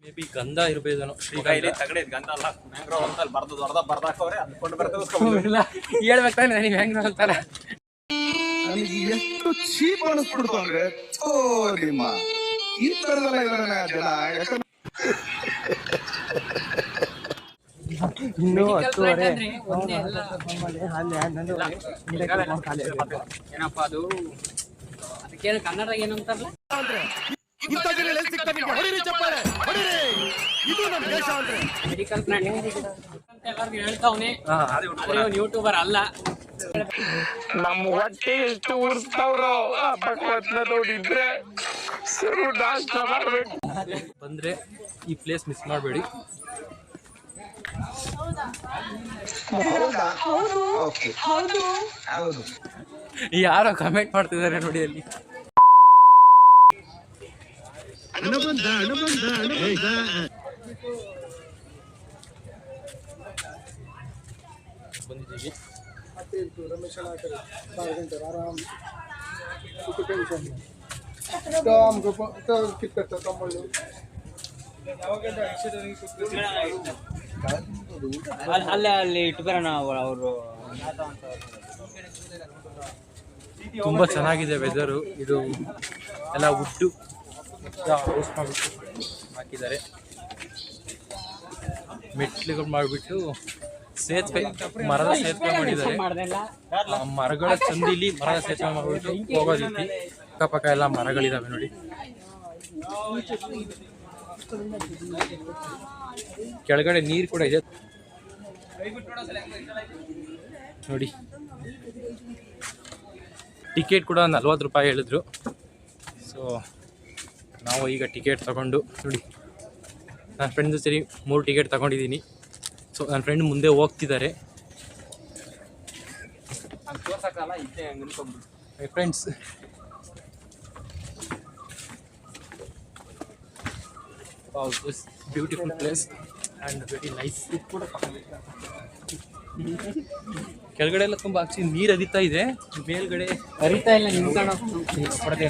May be ಗಂಧ ಇರ್ಬೇಕೇನೋ. ಶ್ರೀಗಂಧ ತಗಡೆ ಗಂಧ ಅಲ್ಲ, ಮ್ಯಾಂಗ್ರೋವ್ ಅಂತ ಬರ್ದು ಬರ್ದಾಕವ್ರೆ, ಅಂದ್ಕೊಂಡು ಬರ್ತದೆ. ಹೇಳ್ಬೇಕು ತಾನೆ ನನಗೆ ಮ್ಯಾಂಗ್ರೋವ್ ಅಂತಾರ. ನನಗೆ ಎಷ್ಟು ಚೀಪ್ ಅನಿಸ್ಬಿಡ್ತು ಅಂದ್ರೆ ನಿಮ್ಮ ಈ ತರದೆಲ್ಲ ಇದಾರೆ ಜನ. ಇನ್ನು 10:30 ಏನಪ್ಪ ಅದು, ಅದಕ್ಕೇನು ಕನ್ನಡ ಏನು ಅಂತಾರಲ್ಲ, ಮೆಡಿಕಲ್ ಅಂತ ಎಲ್ಲರಿಗೂ ಹೇಳ್ತಾವನೆ. ಯೂಟ್ಯೂಬರ್ ಅಲ್ಲ. ನಮ್ಮ ಹೊಟ್ಟೆ ಎಷ್ಟು ಉರ್ಸ್ತಾವ್ರೋ ಭಗವತ್ನ ನೋಡಿದ್ರೆ ಸರು ನಾಷ್ಟ ಮಾಡ್ಬೇಕು. ಬಂದ್ರೆ ಈ ಪ್ಲೇಸ್ ಮಿಸ್ ಮಾಡಬೇಡಿ. ಯಾರೋ ಕಮೆಂಟ್ ಮಾಡ್ತಿದ್ದಾರೆ ನೋಡಿ ಅಲ್ಲಿ. ಬಂದಿದ್ದೀವಿ. ಅಲ್ಲಿ ಇಟ್ಬರೋಣ ಅವರು. ತುಂಬಾ ಚೆನ್ನಾಗಿದೆ ವೆದರು. ಇದು ಎಲ್ಲ ಉಟ್ಟು ಹೌಸ್ ಮಾಡಿಬಿಟ್ಟು ಹಾಕಿದ್ದಾರೆ. ಮೆಟ್ಲುಗಳು ಮಾಡಿಬಿಟ್ಟು ಸೇತುವೆ, ಮರದ ಸೇತುವೆ ಮಾಡಿದ್ದಾರೆ. ಮರಗಳ ಚಂದಿಲಿ ಮರದ ಸೇತುವೆ ಮಾಡಿಬಿಟ್ಟು ಹೋಗೋ ರೀತಿ ಅಕ್ಕಪಕ್ಕ ಎಲ್ಲ ಮರಗಳಿದಾವೆ ನೋಡಿ. ಕೆಳಗಡೆ ನೀರು ಕೂಡ ಇದೆ ನೋಡಿ. ಟಿಕೆಟ್ ಕೂಡ 40 ರೂಪಾಯಿ ಹೇಳಿದ್ರು. ಸೊ ನಾವು ಈಗ ಟಿಕೆಟ್ ತಗೊಂಡು ನೋಡಿ, ನನ್ನ ಫ್ರೆಂಡ್ಸು ಸರಿ 3 ಟಿಕೆಟ್ ತಗೊಂಡಿದ್ದೀನಿ. ಸೊ ನನ್ನ ಫ್ರೆಂಡ್ ಮುಂದೆ ಹೋಗ್ತಿದ್ದಾರೆ. My friends, wow, this beautiful place and very nice. ಕೆಳಗಡೆ ಎಲ್ಲ ತುಂಬಾ ಆಕ್ಚುಲಿ ನೀರು ಹರಿತಾ ಇದೆ, ಮೇಲ್ಗಡೆ ಹರಿತಾ ಇಲ್ಲ, ನಿಂತ್ಕೊಂಡು ಹೊಡೆದೆ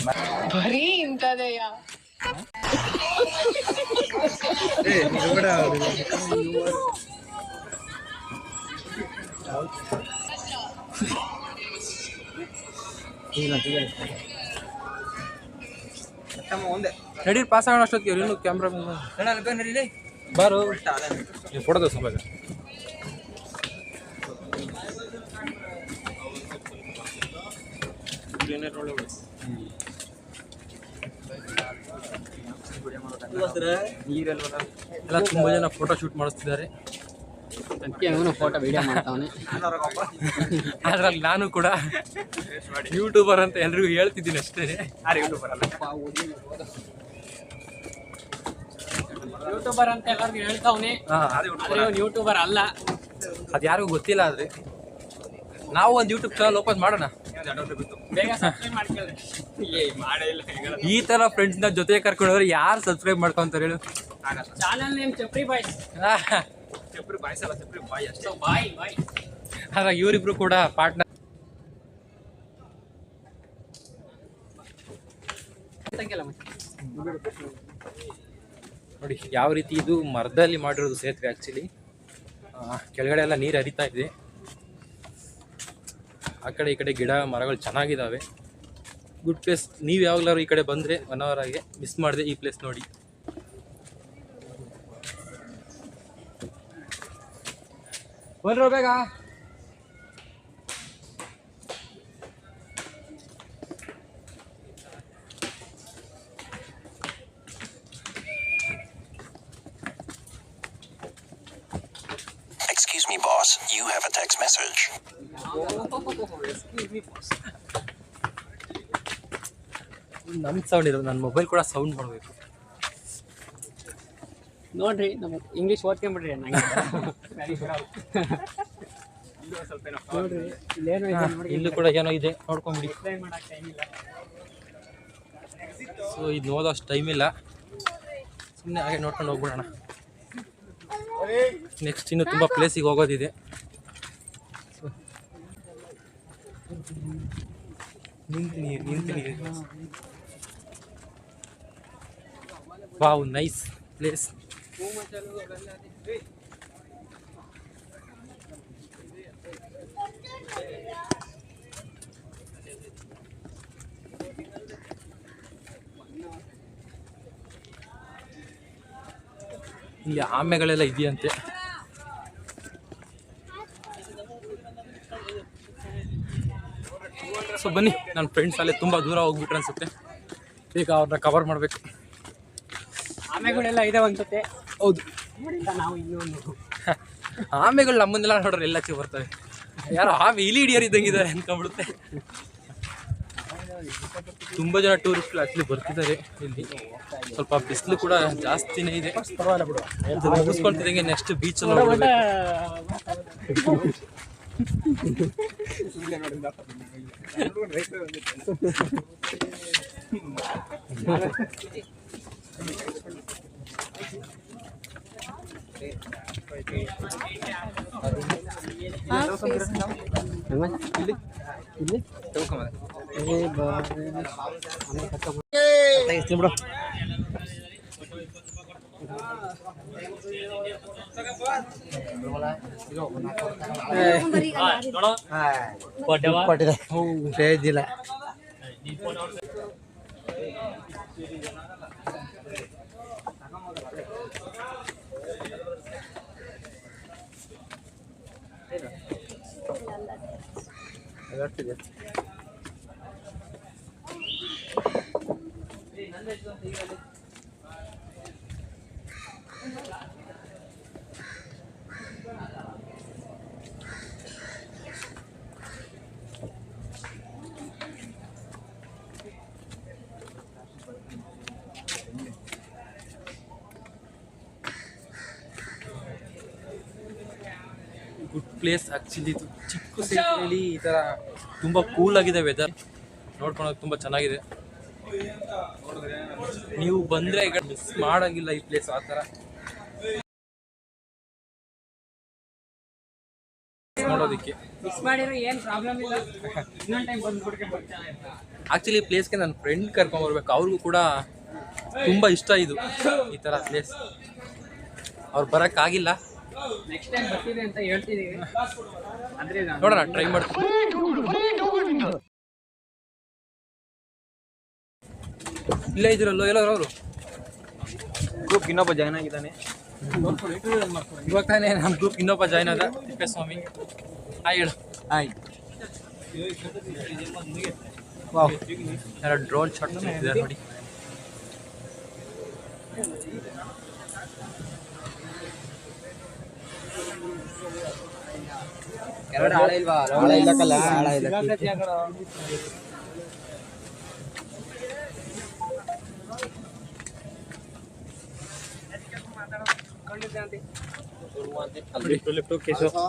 ಬರೀ ಇಂಥದೆಯ. ನಡೀರಿ ಪಾಸ್ ಆಗೋಣ ಅಷ್ಟೊತ್ತಿಗೆ. ಇನ್ನು ಕ್ಯಾಮ್ರಾ ಬಾರು ಫೋಟೋ ಸ್ವಲ್ಪ ಎಲ್ಲ ತುಂಬಾ ಜನ ಫೋಟೋ ಶೂಟ್ ಮಾಡಿಸ್ತಿದ್ದಾರೆ. ಫೋಟೋ ವಿಡಿಯೋ ಮಾಡ್ತಾವನೆ. ಅದ್ರಲ್ಲಿ ನಾನು ಕೂಡ ಯೂಟ್ಯೂಬರ್ ಅಂತ ಎಲ್ರಿಗೂ ಹೇಳ್ತಿದ್ದೀನಿ ಅಷ್ಟೇ. ಯೂಟ್ಯೂಬರ್ ಅಂತ ಎಲ್ಲರಿಗೂ ಹೇಳ್ತಾವನೆ. ಯೂಟ್ಯೂಬರ್ ಅಲ್ಲ, ಅದು ಯಾರಿಗೂ ಗೊತ್ತಿಲ್ಲ. ಆದ್ರೆ ನಾವು ಒಂದು ಯೂಟ್ಯೂಬ್ ಚಾನಲ್ ಓಪನ್ ಮಾಡೋಣ. ಬೇಗ ಸಬ್ಸ್ಕ್ರೈಬ್ ಮಾಡ್ಕೊಳ್ಳಿ. ಈ ತರ ಫ್ರೆಂಡ್ಸ್ ನ ಜೊತೆ ಕರ್ಕೊಂಡು ಹೋದ್ರೆ ಯಾರು ಸಬ್ಸ್ಕ್ರೈಬ್ ಮಾಡ್ಕೊಂತಾರೆ ಹೇಳು? Channel name chapri boys. Chapri boys ಅಲ್ಲ, ಚಪ್ರಿ ಬಾಯ್ ಅಷ್ಟೇ. ಬಾಯ್ ಬಾಯ್. ಹಾಗಾಗಿ ಇವರಿಬ್ರು ಕೂಡ ಪಾರ್ಟ್ನರ್. ನೋಡಿ ಯಾವ ರೀತಿ ಇದು ಮರದಲ್ಲಿ ಮಾಡಿರೋದು ಸೇತುವೆ. ಆಕ್ಚುಲಿ ಕೆಳಗಡೆ ಎಲ್ಲ ನೀರು ಹರಿತಾ ಇದೆ. ಆ ಕಡೆ ಈ ಕಡೆ ಗಿಡ ಮರಗಳು ಚೆನ್ನಾಗಿದ್ದಾವೆ. Good place. ನೀವು ಯಾವಾಗಲಾದ್ರು ಈ ಕಡೆ ಬಂದರೆ 1 ಅವರ್ ಆಗಿ ಮಿಸ್ ಮಾಡಿದೆ ಈ ಪ್ಲೇಸ್ ನೋಡಿ. ಬರ್ರೋ ಬೇಗ. Excuse me, boss. You have a text message. Excuse me, boss. ನನ್ನ ಸೌಂಡ್ ಇರೋದು, ನನ್ನ ಮೊಬೈಲ್ ಕೂಡ ಸೌಂಡ್ ಮಾಡಬೇಕು ನೋಡ್ರಿ. ನಮಗೆ ಇಂಗ್ಲೀಷ್ ಓದ್ಕೊಂಡ್ಬಿಡ್ರಿ. ನೋಡ್ರಿ ಇಲ್ಲೇನೋ ಇದೆ ನೋಡಿ. ಇಲ್ಲೂ ಕೂಡ ಏನೋ ಇದೆ, ನೋಡ್ಕೊಂಬಿಡಿ. ಎಕ್ಸ್ಪ್ಲೈನ್ ಮಾಡಕ್ಕೆ ಟೈಮ್ ಇಲ್ಲ. ಸೊ ಇದು ನೋಡೋಷ್ಟು ಟೈಮ್ ಇಲ್ಲ, ಸುಮ್ಮನೆ ಹಾಗೆ ನೋಡ್ಕೊಂಡು ಹೋಗ್ಬಿಡೋಣ. ನೆಕ್ಸ್ಟ್ ಇನ್ನು ತುಂಬ ಪ್ಲೇಸಿಗೆ ಹೋಗೋದಿದೆ. ನಿಂತೀನಿ. Wow, nice place. ಇಲ್ಲಿ ಆಮೆಗಳೆಲ್ಲ ಇದೆಯಂತೆ. ಸೊ ಬನ್ನಿ, ನನ್ನ ಫ್ರೆಂಡ್ಸ್ ಅಲ್ಲೇ ತುಂಬ ದೂರ ಹೋಗ್ಬಿಟ್ರೆ ಅನ್ಸುತ್ತೆ. ಬೇಗ ಅವ್ರನ್ನ ಕವರ್ ಮಾಡಬೇಕು. ಆಮೆಗಳೆಲ್ಲ ಇದಾವೆ ಅನ್ಸುತ್ತೆ. ಹೌದು, ನಾವು ಇನ್ನೊಂದು ಆಮೆಗಳು ನಮ್ಮನ್ನೆಲ್ಲ ನೋಡ್ರೆ ಎಲ್ಲಕ್ಕೆ ಬರ್ತವೆ. ಯಾರೋ ಆಮೆ ಇಲಿ ಹಿಡಿಯೋರು ಇದ್ದಂಗಿದ್ದಾರೆ ಅನ್ಕೊಂಡ್ಬಿಡುತ್ತೆ. ತುಂಬ ಜನ ಟೂರಿಸ್ಟ್ಗಳು ಆ್ಯಕ್ಚುಲಿ ಬರ್ತಿದ್ದಾರೆ ಇಲ್ಲಿ. ಸ್ವಲ್ಪ ಬಿಸಿಲು ಕೂಡ ಜಾಸ್ತಿನೇ ಇದೆ. ಮುಗಿಸ್ಕೊಳ್ತಿದ್ದಂಗೆ ನೆಕ್ಸ್ಟ್ ಬೀಚಲ್ಲಿ ಹೋಗ್ಬೇಕು. Good place actually. ಇದು ಚಿಕ್ಕ ಸಿಟಿಯಲ್ಲಿ ಈ ಥರ ತುಂಬ ಕೂಲ್ ಆಗಿದೆ ವೆದರ್. ನೋಡ್ಕೊಳೋಕೆ ತುಂಬ ಚೆನ್ನಾಗಿದೆ. ನೀವು ಬಂದರೆ ಈಗ ಮಿಸ್ ಮಾಡೋಂಗಿಲ್ಲ ಈ ಪ್ಲೇಸ್. ಆ ಥರ ನೋಡೋದಕ್ಕೆ ಮಿಸ್ ಮಾಡಿದ್ರೆ ಏನು ಪ್ರಾಬ್ಲಮ್ ಇಲ್ಲ. ಇನ್ನೊಂದು ಟೈಮ್ ಬಂದ್ಬಿಡ್ಕೆ ಬರ್ತಾನೆ. ಆ್ಯಕ್ಚುಲಿ ಈ ಪ್ಲೇಸ್ಗೆ ನನ್ನ ಫ್ರೆಂಡ್ ಕರ್ಕೊಂಬರ್ಬೇಕು. ಅವ್ರಿಗೂ ಕೂಡ ತುಂಬ ಇಷ್ಟ ಇದು ಈ ಥರ ಪ್ಲೇಸ್. ಅವ್ರು ಬರೋಕ್ಕಾಗಿಲ್ಲ. ನೆಕ್ಸ್ಟ್ ಟೈಮ್ ಬರ್ತೀವಿ ಅಂತ ಹೇಳ್ತಿದ್ದೀವಿ. ಅಂದರೆ ನೋಡೋಣ, ಟ್ರೈ ಮಾಡ್ತೀವಿ. ಇಲ್ಲೇ ಇದ್ದೀರಲ್ಲೋ ಎಲ್ಲರೂ ಅವರು. ಗ್ರೂಪ್ ಇನ್ನೊಬ್ಬ ಜಾಯ್ನ್ ಆಗಿದ್ದಾನೆ. ಇವಾಗ ತಾನೇ ನಮ್ಮ ಗ್ರೂಪ್ ಇನ್ನೊಬ್ಬ ಜಾಯ್ನ್ ಆದ, ತಿಪ್ಪೇಸ್ವಾಮಿ. ಹಾಯ್ ಹೇಳು. ಹಾಯ್. ವಾವ್, ಯಾರೋ ಡ್ರೋನ್ ಶಾಟ್ ತೆಗೆದಿದ್ದಾರೆ ನೋಡಿ. ಎರಡು ಆಳ ಇಲ್ವಾ? ಆಳ ಇಲ್ಲಕ್ಕಲ್ಲ, ಆಳ ಇಲ್ಲ.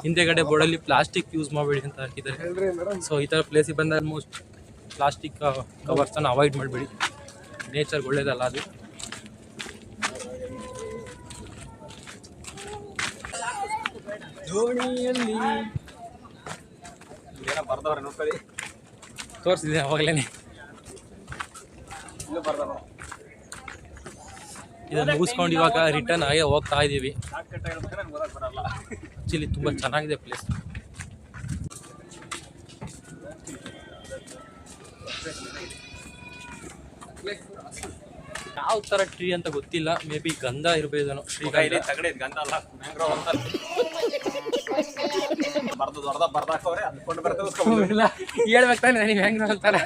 ಹಿಂದೆಗಡೆ ಬೋರ್ಡಲ್ಲಿ ಪ್ಲಾಸ್ಟಿಕ್ ಯೂಸ್ ಮಾಡಬೇಡಿ ಅಂತ ಹಾಕಿದ್ದಾರೆ. ಸೊ ಈ ಥರ ಪ್ಲೇಸಿಗೆ ಬಂದ ಆಲ್ಮೋಸ್ಟ್ ಪ್ಲಾಸ್ಟಿಕ್ ಕವರ್ಸನ್ನು ಅವಾಯ್ಡ್ ಮಾಡಬೇಡಿ. ನೇಚರ್ಗೆ ಒಳ್ಳೇದಲ್ಲ ಅದು. ದೋಣಿಯಲ್ಲಿ ಏನೋ ಬರ್ದವ್ರೆ ನೋಡ್ಕೊಳ್ಳಿ. ತೋರಿಸಿದೆ ಅವಾಗಲೇ. ಇಲ್ಲೂ ಬರ್ದವ. ಇದನ್ನು ಮುಗಿಸ್ಕೊಂಡು ಇವಾಗ ರಿಟರ್ನ್ ಆಗಿ ಹೋಗ್ತಾ ಇದ್ದೀವಿ. ಶಾರ್ಟ್ ಕಟ್ ಹೇಳ್ಬೇಕಾದ್ರೆ ನಂಗೆ ಓದಕ್ಕೆ ಬರಲ್ಲ. ಆ್ಯಕ್ಚುಲಿ ತುಂಬ ಚೆನ್ನಾಗಿದೆ ಪ್ಲೇಸ್. ಯಾವ ಥರ ಟ್ರೀ ಅಂತ ಗೊತ್ತಿಲ್ಲ. ಮೇ ಬಿ ಗಂಧ ಇರಬೇಕೇನೋ. ಇಲ್ಲಿ ತಗಡೆ ಗಂಧ ಅಲ್ಲ, ಮ್ಯಾಂಗ್ರೋವ್ ಅಂತ ಬರ್ದು ಬರ್ದಾಕವ್ರೆ. ಅಂದ್ಕೊಂಡು ಬರ್ತದೆ. ಹೇಳ್ಬೇಕು ತಾನೆ ನನಗೆ ಹೆಂಗ್ ಅಂತಾರ.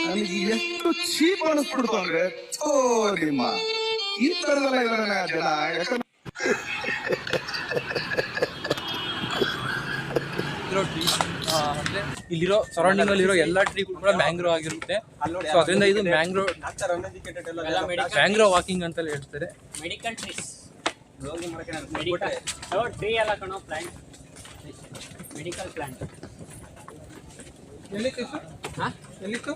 ನನಗೆ ಎಷ್ಟು ಚೀಪ್ ಅನಿಸ್ಬಿಡ್ತು ಅಂದ್ರೆ ನಿಮ್ಮ ಈ ತರದೆಲ್ಲ ಇದಾರೆ ಜನ. ಯಾಕಂದ್ರೆ ಇಲ್ಲಿರೋ ಸರೌಂಡಿಂಗ್ ಅಲ್ಲಿರೋ ಎಲ್ಲ ಟ್ರೀ ಕೂಡ ಮ್ಯಾಂಗ್ರೋ ಆಗಿರುತ್ತೆ. ಸೊ ಅದರಿಂದ ಇದು ಮ್ಯಾಂಗ್ರೋ ವಾಕಿಂಗ್ ಅಂತ ಹೇಳ್ತಾರೆ. Medical trees. ಮೆಡಿಕಲ್ ಟ್ರೀ ಎಲ್ಲ ಕಣೋ, ಪ್ಲಾಂಟ್. Medical plant. ಎಲ್ಲಿತ್ತು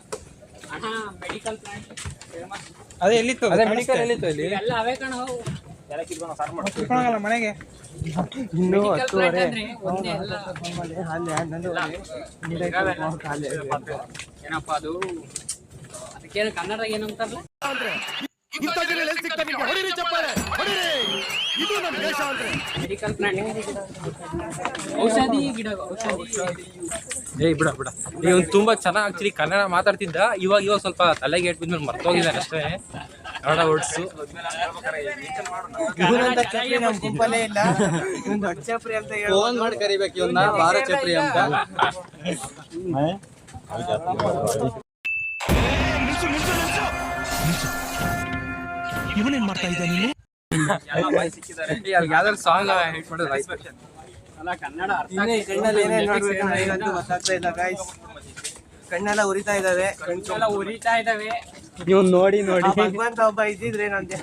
ಅಣ್ಣ ಮೆಡಿಕಲ್ ಪ್ಲಾಂಟ್ ಫೇಮಸ್. ಅದೇ ಎಲ್ಲಿತ್ತು? ಅದೇ ಮೆಡಿಕಲ್ ಎಲ್ಲಿತ್ತು? ಇಲ್ಲಿ ಎಲ್ಲ ಅವೇ ಕಣೋ. ಎಲ್ಲ ಕಿತ್ಕೊಂಡು ಸಾರು ಮಾಡ್ತೀವಿ ಮನೆಗೆ. ಇನ್ನೂ ಏನಪ್ಪ ಅದು ಅದಕ್ಕೇನು ಕನ್ನಡದಾಗ ಏನು ಅಂತಾರಲ್ಲ ಮೆಡಿಕಲ್ ಪ್ಲಾಂಟ್ ಔಷಧಿ ಗಿಡ ಏಯ್ ಬಿಡ ಈಗ ತುಂಬಾ ಚೆನ್ನಾಗಿ ಆಕ್ಚುಲಿ ಕನ್ನಡ ಮಾತಾಡ್ತಿದ್ದ ಇವಾಗ ಸ್ವಲ್ಪ ತಲೆಗೆ ಏಟ್ಬಿದ್ಮೇಲೆ ಮರ್ತೋಗಿದ್ದಾನೆ ಅಷ್ಟೇ ಕನ್ನಡ ವರ್ಡ್ಸು. ಫೋನ್ ಮಾಡಿ ಕರಿಬೇಕು ಇವನ್ನ ಭಾರತ ಚಪ್ರಿ ಅಂತ. ಇವನೇನ್ ಮಾಡ್ತಾ ಇದ್ದ ನೀನು? ಯಾವ್ದಾದ್ರು ಸಾಂಗ್ ಹಿಟ್ ಮಾಡೋದು ಅಲ್ಲ ಕನ್ನಡ ಅರ್ಥ ಕಣ್ಣೆಲ್ಲ ಉರಿತಾ ಇದಾವೆ, ಉರಿತಾ ಇದಾವೆ. ನೀವು ನೋಡಿ ಭಗವಂತ ಒಬ್ಬ ಇದ್ದಿದ್ರೆ ನಮ್ಗೆ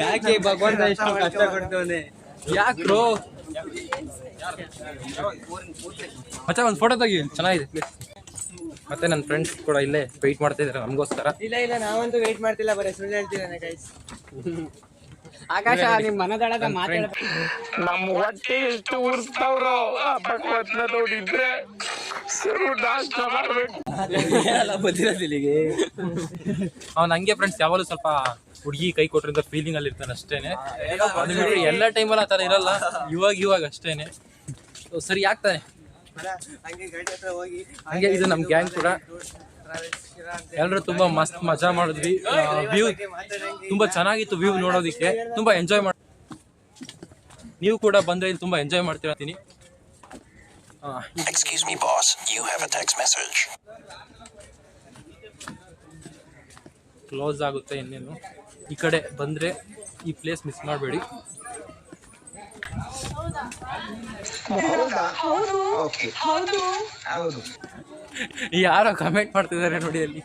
ಯಾಕೆ ಭಗವಂತ ಎಷ್ಟು ಕಷ್ಟ ಕೊಡ್ತವನೆ? ಯಾಕೆ ಬ್ರೋ ಮಚ್ಚ ಒಂದು ಫೋಟೋ ತೆಗಿ, ಚೆನ್ನಾಗಿದೆ ಪ್ಲೇಸ್. ಮತ್ತೆ ನನ್ನ ಫ್ರೆಂಡ್ಸ್ ಕೂಡ ಇಲ್ಲೇ ವೆಯ್ಟ್ ಮಾಡ್ತಾ ಇದ್ದಾರೆ ನಮಗೋಸ್ಕರ. ಇಲ್ಲ ನಾವಂತೂ ವೇಟ್ ಮಾಡ್ತಿಲ್ಲ, ಬರೀ ಸುಳ್ಳು ಹೇಳ್ತಿದ್ದಾನೆ ಗೈಸ್. ಆಕಾಶ ನಿಮ್ ಮನದಳದ ಮಾತಾಡ ನಮ್ಮ ಹೊಟ್ಟೆ ಎಷ್ಟು ಉರ್ಸ್ತಾವ್ರೋ ಆ ಭಗವತ್ನ ನೋಡಿದ್ರೆ ಸರು ನಾಷ್ಟ ಮಾಡ್ಬೇಕು. ಅವ್ನು ಹಂಗೆ ಫ್ರೆಂಡ್ಸ್ ಯಾವಾಗಲೂ ಸ್ವಲ್ಪ ಹುಡುಗಿ ಕೈ ಕೊಟ್ರಿಂದ ಫೀಲಿಂಗ್ ಅಲ್ಲಿ ಇರ್ತಾನೆ ಅಷ್ಟೇನೆ. ಅದು ಬಿಟ್ರೆ ಎಲ್ಲ ಟೈಮಲ್ಲಿ ಆ ಥರ ಇರಲ್ಲ, ಇವಾಗ ಅಷ್ಟೇನೆ. ಸರಿ ಆಗ್ತಾನೆ ಹಂಗೆ ಗಾಡಿ ಹತ್ರ ಹೋಗಿ ಹಂಗೆ. ಇದು ನಮ್ಮ ಗ್ಯಾಂಗ್ ಕೂಡ ಎಲ್ಲರೂ ತುಂಬಾ ಮಸ್ತ್ ಮಜಾ ಮಾಡಿದ್ವಿ. ವ್ಯೂ ತುಂಬಾ ಚೆನ್ನಾಗಿತ್ತು, ವ್ಯೂ ನೋಡೋದಿಕ್ಕೆ ತುಂಬಾ ಎಂಜಾಯ್ ಮಾಡಿ. ನೀವು ಕೂಡ ಬಂದ್ರೆ ಇಲ್ಲಿ ತುಂಬಾ ಎಂಜಾಯ್ ಮಾಡ್ತಿರ್ತೀನಿ. Excuse me, boss. You have a text message. Close ಆಗುತ್ತೆ ಇನ್ನೇನು. ಈ ಕಡೆ ಬಂದ್ರೆ ಈ ಪ್ಲೇಸ್ ಮಿಸ್ ಮಾಡಬೇಡಿ. ಯಾರೋ ಕಮೆಂಟ್ ಮಾಡ್ತಿದ್ದಾರೆ ನೋಡಿ ಅಲ್ಲಿ.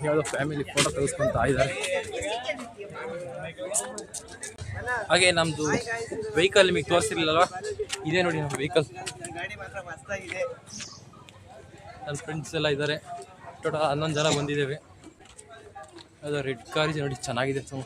ಯಾವುದೋ ಫ್ಯಾಮಿಲಿ ಫೋಟೋ ತೆಗೆಸ್ಕೊಂತ ಇದ್ದಾರೆ. ಹಾಗೆ ನಮ್ದು ವೆಹಿಕಲ್ ನಿಮಗೆ ತೋರಿಸಿರ್ಲಿಲ್ಲಲ್ವಾ, ಇದೇ ನೋಡಿ ನಮ್ಮ ವೆಹಿಕಲ್. ಗಾಡಿ ಮಾತ್ರ ಮಸ್ತಾಗಿದೆ. ನನ್ನ ಫ್ರೆಂಡ್ಸ್ ಎಲ್ಲ ಇದ್ದಾರೆ, ಟೋಟಲ್ 11 ಜನ ಬಂದಿದ್ದೇವೆ. ಅದು ರೆಡ್ ಕಾರ್ ಇದೆ ನೋಡಿ, ಚೆನ್ನಾಗಿದೆ ತುಂಬ.